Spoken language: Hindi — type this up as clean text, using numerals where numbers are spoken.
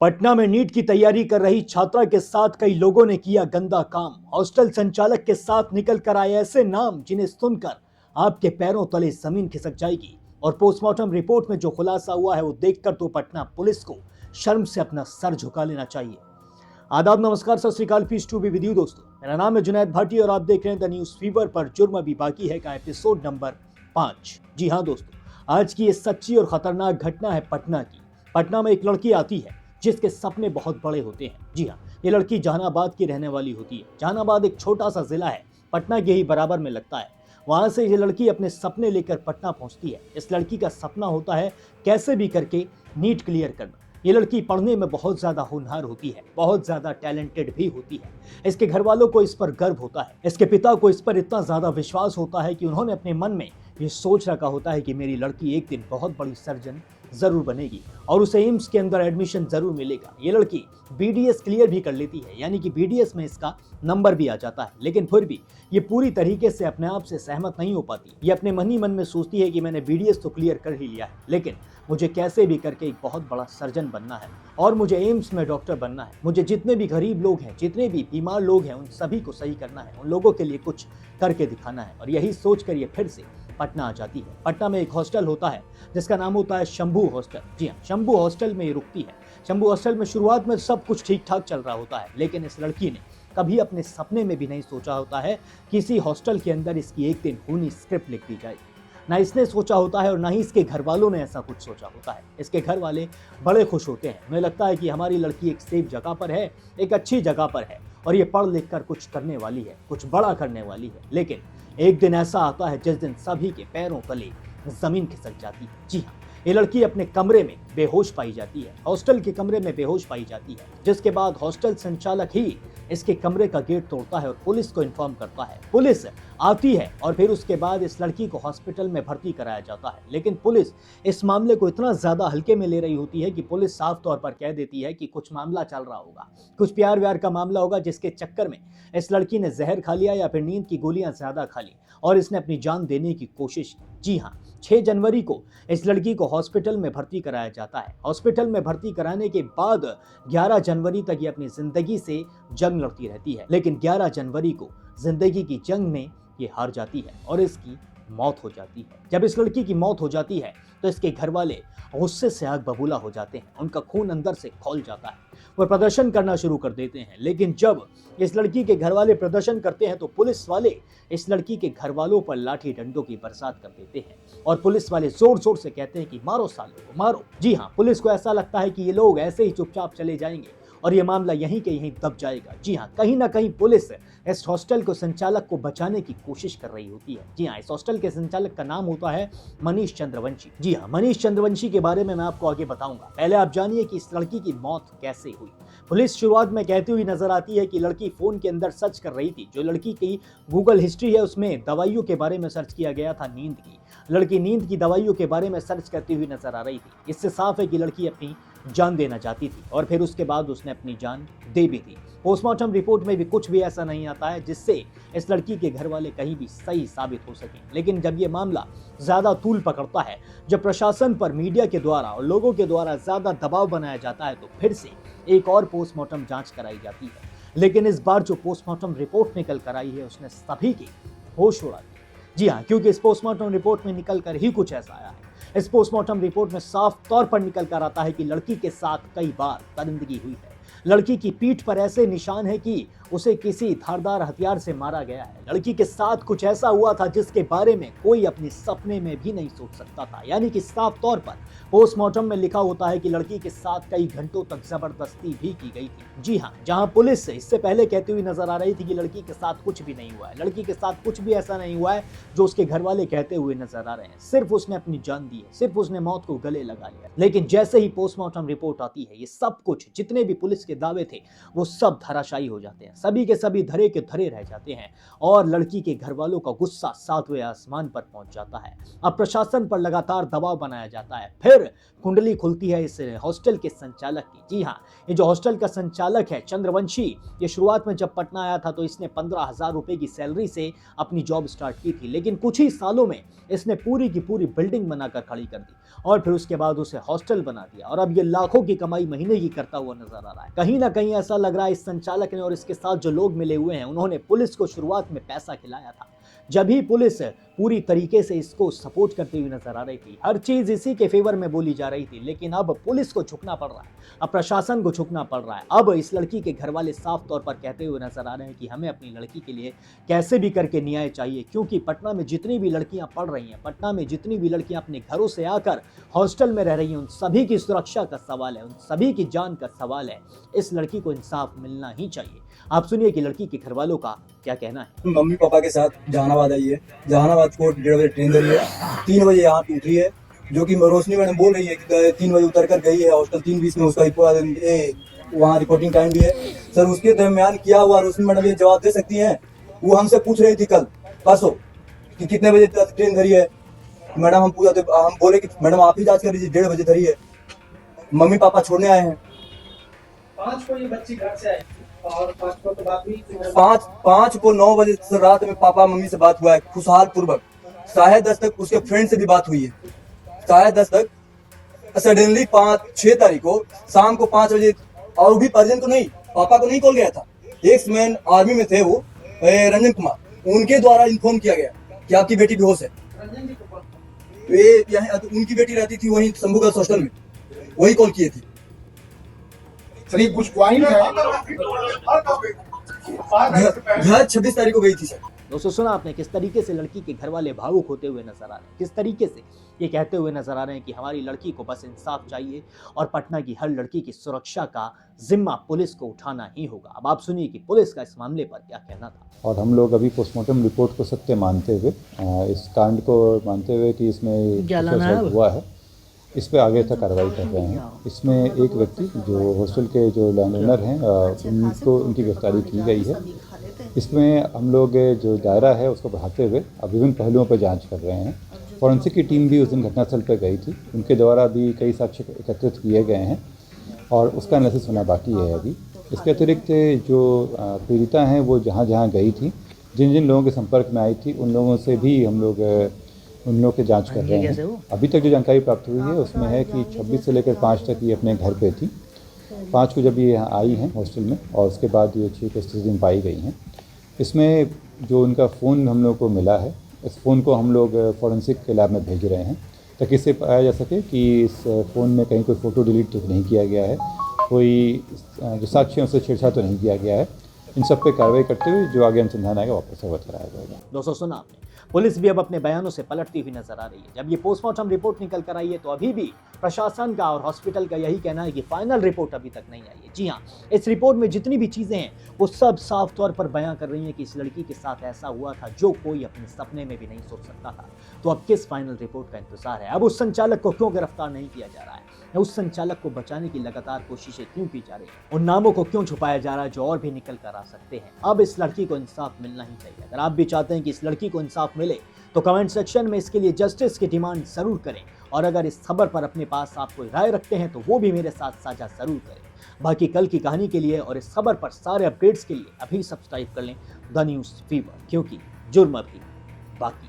पटना में नीट की तैयारी कर रही छात्रा के साथ कई लोगों ने किया गंदा काम। हॉस्टल संचालक के साथ निकल कर आए ऐसे नाम जिन्हें सुनकर आपके पैरों तले जमीन खिसक जाएगी। और पोस्टमार्टम रिपोर्ट में जो खुलासा हुआ है वो देखकर तो पटना पुलिस को शर्म से अपना सर झुका लेना चाहिए। आदाब, नमस्कार, सत श्री अकाल, peace to be with you दोस्तों। मेरा नाम है जुनैद भाटी और आप देख रहे हैं द न्यूज फीवर पर जुर्म अभी बाकी है का एपिसोड नंबर 5। जी हाँ दोस्तों, आज की ये सच्ची और खतरनाक घटना है पटना की। पटना में एक लड़की आती है जिसके सपने बहुत बड़े होते हैं। जी हाँ, ये लड़की जहानाबाद की रहने वाली होती है। जहानाबाद एक छोटा सा जिला है, पटना के ही बराबर में लगता है। वहां से ये लड़की अपने सपने लेकर पटना पहुंचती है। इस लड़की का सपना होता है कैसे भी करके नीट क्लियर करना। ये लड़की पढ़ने में बहुत ज्यादा होनहार होती है, बहुत ज्यादा टैलेंटेड भी होती है। इसके घर वालों को इस पर गर्व होता है। इसके पिता को इस पर इतना ज्यादा विश्वास होता है कि उन्होंने अपने मन में ये सोच रखा होता है कि मेरी लड़की एक दिन बहुत बड़ी सर्जन जरूर बनेगी और उसे एम्स के अंदर एडमिशन जरूर मिलेगा। ये लड़की बीडीएस क्लियर भी कर लेती है, यानी कि बीडीएस में इसका नंबर भी आ जाता है। लेकिन फिर भी ये पूरी तरीके से अपने आप से सहमत नहीं हो पाती। ये अपने मन ही मन में सोचती है कि मैंने बीडीएस तो क्लियर कर ही लिया है, लेकिन मुझे कैसे भी करके एक बहुत बड़ा सर्जन बनना है और मुझे एम्स में डॉक्टर बनना है। मुझे जितने भी गरीब लोग हैं, जितने भी बीमार लोग हैं, उन सभी को सही करना है, उन लोगों के लिए कुछ करके दिखाना है। और यही सोचकर ये फिर से पटना आ जाती है। पटना में एक हॉस्टल होता है जिसका नाम होता है शंभू हॉस्टल। जी हाँ, शंभू हॉस्टल में ये रुकती है। शंभू हॉस्टल में शुरुआत में सब कुछ ठीक ठाक चल रहा होता है, लेकिन इस लड़की ने कभी अपने सपने में भी नहीं सोचा होता है कि इसी हॉस्टल के अंदर इसकी एक दिन खूनी स्क्रिप्ट लिख दी जाएगी। ना इसने सोचा होता है और ना ही इसके घर वालों ने ऐसा कुछ सोचा होता है। इसके घर वाले बड़े खुश होते हैं। उन्हें लगता है कि हमारी लड़की एक सेफ जगह पर है, एक अच्छी जगह पर है और ये पढ़ लिख कर कुछ करने वाली है, कुछ बड़ा करने वाली है। लेकिन एक दिन ऐसा आता है जिस दिन सभी के पैरों तले जमीन खिसक जाती है। जी हाँ, ये लड़की अपने कमरे में बेहोश पाई जाती है। हॉस्टल के कमरे में बेहोश पाई जाती है, जिसके बाद हॉस्टल संचालक ही इसके कमरे का गेट तोड़ता है और पुलिस को इन्फॉर्म करता है। पुलिस आती है और फिर उसके बाद इस लड़की को हॉस्पिटल में भर्ती कराया जाता है। लेकिन पुलिस इस मामले को इतना ज्यादा हल्के में ले रही होती है कि पुलिस साफ तौर पर कह देती है कि कुछ मामला चल रहा होगा, कुछ प्यार व्यार का मामला होगा, जिसके चक्कर में इस लड़की ने जहर खा लिया या फिर नींद की गोलियां ज्यादा खा ली और इसने अपनी जान देने की कोशिश की। जी हाँ, 6 जनवरी को इस लड़की को हॉस्पिटल में भर्ती कराया जाता है। हॉस्पिटल में भर्ती कराने के बाद 11 जनवरी तक ये अपनी जिंदगी से जंग लड़ती रहती है। लेकिन 11 जनवरी को जिंदगी की जंग में ये हार जाती है और इसकी मौत हो जाती है। जब इस लड़की की मौत हो जाती है तो इसके घर वाले गुस्से से आग बबूला हो जाते हैं। उनका खून अंदर से खौल जाता है। वो प्रदर्शन करना शुरू कर देते हैं। लेकिन जब इस लड़की के घर वाले प्रदर्शन करते हैं तो पुलिस वाले इस लड़की के घर वालों पर लाठी डंडों की बरसात कर देते हैं और पुलिस वाले जोर जोर से कहते हैं कि मारो सालों को, मारो। जी हाँ, पुलिस को ऐसा लगता है कि ये लोग ऐसे ही चुपचाप चले जाएंगे और ये मामला यहीं के यहीं दब जाएगा। जी हाँ, कहीं ना कहीं पुलिस इस हॉस्टल को संचालक को बचाने की कोशिश कर रही होती है। जी हाँ, इस हॉस्टल के संचालक का नाम होता है मनीष चंद्रवंशी। जी हाँ, मनीष चंद्रवंशी के बारे में मैं आपको आगे बताऊंगा। पहले आप जानिए कि इस लड़की की मौत कैसे हुई। पुलिस शुरुआत में कहती हुई नजर आती है कि लड़की फोन के अंदर सर्च कर रही थी। जो लड़की की गूगल हिस्ट्री है उसमें दवाइयों के बारे में सर्च किया गया था, नींद की। लड़की नींद की दवाइयों के बारे में सर्च करती हुई नजर आ रही थी। इससे साफ है कि लड़की अपनी जान देना चाहती थी और फिर उसके बाद उसने अपनी जान दे भी दी। पोस्टमार्टम रिपोर्ट में भी कुछ भी ऐसा नहीं आता है जिससे इस लड़की के घर वाले कहीं भी सही साबित हो सकें। लेकिन जब ये मामला ज्यादा तूल पकड़ता है, जब प्रशासन पर मीडिया के द्वारा और लोगों के द्वारा ज्यादा दबाव बनाया जाता है, तो फिर से एक और पोस्टमार्टम जांच कराई जाती है। लेकिन इस बार जो पोस्टमार्टम रिपोर्ट निकल कर आई है उसने सभी के होश उड़ा दिए। जी हाँ, क्योंकि इस पोस्टमार्टम रिपोर्ट में निकल कर ही कुछ ऐसा आया है। इस पोस्टमार्टम रिपोर्ट में साफ तौर पर निकल कर आता है कि लड़की के साथ कई बार दरिंदगी हुई है। लड़की की पीठ पर ऐसे निशान है कि उसे किसी धारदार हथियार से मारा गया है। लड़की के साथ कुछ ऐसा हुआ था जिसके बारे में कोई अपने सपने में भी नहीं सोच सकता था। यानी कि साफ तौर पर पोस्टमार्टम में लिखा होता है कि लड़की के साथ कई घंटों तक जबरदस्ती भी की गई थी। जी हाँ, जहां पुलिस इससे पहले कहती हुई नजर आ रही थी कि लड़की के साथ कुछ भी नहीं हुआ है, लड़की के साथ कुछ भी ऐसा नहीं हुआ है जो उसके घर वाले कहते हुए नजर आ रहे हैं। सिर्फ उसने अपनी जान दी है, सिर्फ उसने मौत को गले लगा लिया। लेकिन जैसे ही पोस्टमार्टम रिपोर्ट आती है, ये सब कुछ जितने भी पुलिस पुलिस के दावे थे वो सब धराशायी हो जाते हैं। सभी के सभी धरे के धरे रह जाते हैं और लड़की के घर वालों का गुस्सा सातवें आसमान पर पहुंच जाता है। अब प्रशासन पर लगातार दबाव बनाया जाता है। फिर कुंडली खुलती है इस हॉस्टल के संचालक की। जी हाँ, ये जो हॉस्टल का संचालक है चंद्रवंशी, ये शुरुआत में जब पटना आया था तो इसने 15,000 रुपए की सैलरी से अपनी जॉब स्टार्ट की थी, लेकिन कुछ ही सालों में इसने पूरी की पूरी बिल्डिंग बनाकर खड़ी कर दी और फिर उसके बाद उसे हॉस्टल बना दिया और अब ये लाखों की कमाई महीने की करता हुआ नजर आ रहा है। कहीं ना कहीं ऐसा लग रहा है इस संचालक ने और इसके साथ जो लोग मिले हुए हैं उन्होंने पुलिस को शुरुआत में पैसा खिलाया था। जब ही पुलिस पूरी तरीके से इसको सपोर्ट करती हुई नजर आ रही थी, हर चीज इसी के फेवर में बोली जा रही थी, लेकिन अब पुलिस को झुकना पड़ रहा है, अब प्रशासन को झुकना पड़ रहा है। अब इस लड़की के घर वाले साफ तौर पर कहते हुए नजर आ रहे हैं कि हमें अपनी लड़की के लिए कैसे भी करके न्याय चाहिए, क्योंकि पटना में जितनी भी लड़कियां पढ़ रही हैं, पटना में जितनी भी लड़कियां अपने घरों से आकर हॉस्टल में रह रही हैं, उन सभी की सुरक्षा का सवाल है, उन सभी की जान का सवाल है। इस लड़की को इंसाफ मिलना ही चाहिए। आप सुनिए कि लड़की के घर वालों का क्या कहना है। मम्मी पापा के साथ जहानाबाद आई है, जहानाबाद को 1:30 बजे ट्रेन धरी है, 3 बजे यहाँ पे उतरी है, जो कि रोशनी मैडम बोल रही है कि 3 बजे उतर कर गई है हॉस्टल, 3:20 में उसका वहाँ रिपोर्टिंग टाइम भी है। सर उसके दरमियान क्या हुआ रोशनी मैडम ये जवाब दे सकती हैं? वो हमसे पूछ रही थी कल परसों कि कितने बजे ट्रेन धरी है। मैडम हम बोले कि मैडम आप ही जांच कर लीजिए, 1:30 बजे धरी है, मम्मी पापा छोड़ने आए हैं। 5 को ये बच्ची घर से आई और 5 को तो बात हुई। 5 को 9 बजे रात में पापा मम्मी से बात हुआ है खुशहाल पूर्वक। 10:30 तक उसके फ्रेंड से भी बात हुई है। 10:30 तक सडनली 6 तारीख को शाम को 5 बजे, और भी पर्जन को नहीं, पापा को नहीं कॉल गया था, एक्समैन आर्मी में थे वो रंजन कुमार, उनके द्वारा इन्फॉर्म किया गया कि आपकी बेटी बेहोश है। तो ये उनकी बेटी रहती थी वहीं शंभूगढ़ हॉस्टल में, वही कॉल किए थे। कुछ पॉइंट है घर 26 तारीख को गई थी सर। दोस्तों सुना आपने किस तरीके से लड़की के घर वाले भावुक होते हुए नजर आ रहे हैं, किस तरीके से ये कहते हुए नजर आ रहे हैं कि हमारी लड़की को बस इंसाफ चाहिए और पटना की हर लड़की की सुरक्षा का जिम्मा पुलिस को उठाना ही होगा। अब आप सुनिए कि पुलिस का इस मामले पर क्या कहना था। और हम लोग अभी पोस्टमार्टम रिपोर्ट को सत्य मानते हुए, इस कांड को मानते हुए कि इसमें हुआ है, इस पे आगे तक कार्रवाई कर रहे हैं। इसमें एक व्यक्ति जो हॉस्टल के जो लैंड ओनर हैं उनकी गिरफ्तारी की गई है। इसमें हम लोग जो दायरा है उसको बढ़ाते हुए अब विभिन्न पहलुओं पर जांच कर रहे हैं। फॉरेंसिक की टीम भी उस दिन घटनास्थल पर गई थी, उनके द्वारा भी कई साक्ष्य एकत्रित किए गए हैं और उसका एनालिसिस होना बाकी है अभी। इसके अतिरिक्त जो पीड़िता हैं वो जहाँ जहाँ गई थी, जिन जिन लोगों के संपर्क में आई थी, उन लोगों से भी हम लोग उन लोग की जांच कर रहे हैं। अभी तक जो जानकारी प्राप्त हुई है उसमें है कि 26 से लेकर 5 तक ये अपने घर पे थी। 5 को जब ये यहाँ आई हैं हॉस्टल में और उसके बाद ये 6 को स्थिति में पाई गई हैं। इसमें जो उनका फ़ोन हम लोग को मिला है, इस फ़ोन को हम लोग फॉरेंसिक के लैब में भेज रहे हैं ताकि इससे पाया जा सके कि इस फ़ोन में कहीं कोई फ़ोटो डिलीट तो नहीं किया गया है, कोई जो साक्ष्यों से छेड़छाड़ तो नहीं किया गया है। इन सब पे कार्रवाई करते हुए जो आगे अनुसंधान आएगा वापस अवगत कराया जाएगा। दोस्तों सुना आपने, पुलिस भी अब अपने बयानों से पलटती हुई नजर आ रही है। जब ये पोस्टमार्टम रिपोर्ट निकल कर आई है तो अभी भी प्रशासन का और हॉस्पिटल का यही कहना है कि फाइनल रिपोर्ट अभी तक नहीं आई है। जी हाँ, इस रिपोर्ट में जितनी भी चीजें हैं वो सब साफ तौर पर बयां कर रही हैं कि इस लड़की के साथ ऐसा हुआ था जो कोई अपने सपने में भी नहीं सोच सकता था। तो अब किस फाइनल रिपोर्ट का इंतजार है? अब उस संचालक को क्यों गिरफ्तार नहीं किया जा रहा है? उस संचालक को बचाने की लगातार कोशिशें क्यों की जा रही है? उन नामों को क्यों छुपाया जा रहा है जो और भी निकल कर आ सकते हैं? अब इस लड़की को इंसाफ मिलना ही चाहिए। अगर आप भी चाहते हैं कि इस लड़की को इंसाफ मिले तो कमेंट सेक्शन में इसके लिए जस्टिस की डिमांड जरूर करें और अगर इस खबर पर अपने पास आप कोई राय रखते हैं तो वो भी मेरे साथ साझा जरूर करें। बाकी कल की कहानी के लिए और इस खबर पर सारे अपडेट्स के लिए अभी सब्सक्राइब कर लें द न्यूज़ फीवर, क्योंकि जुर्म अभी बाकी।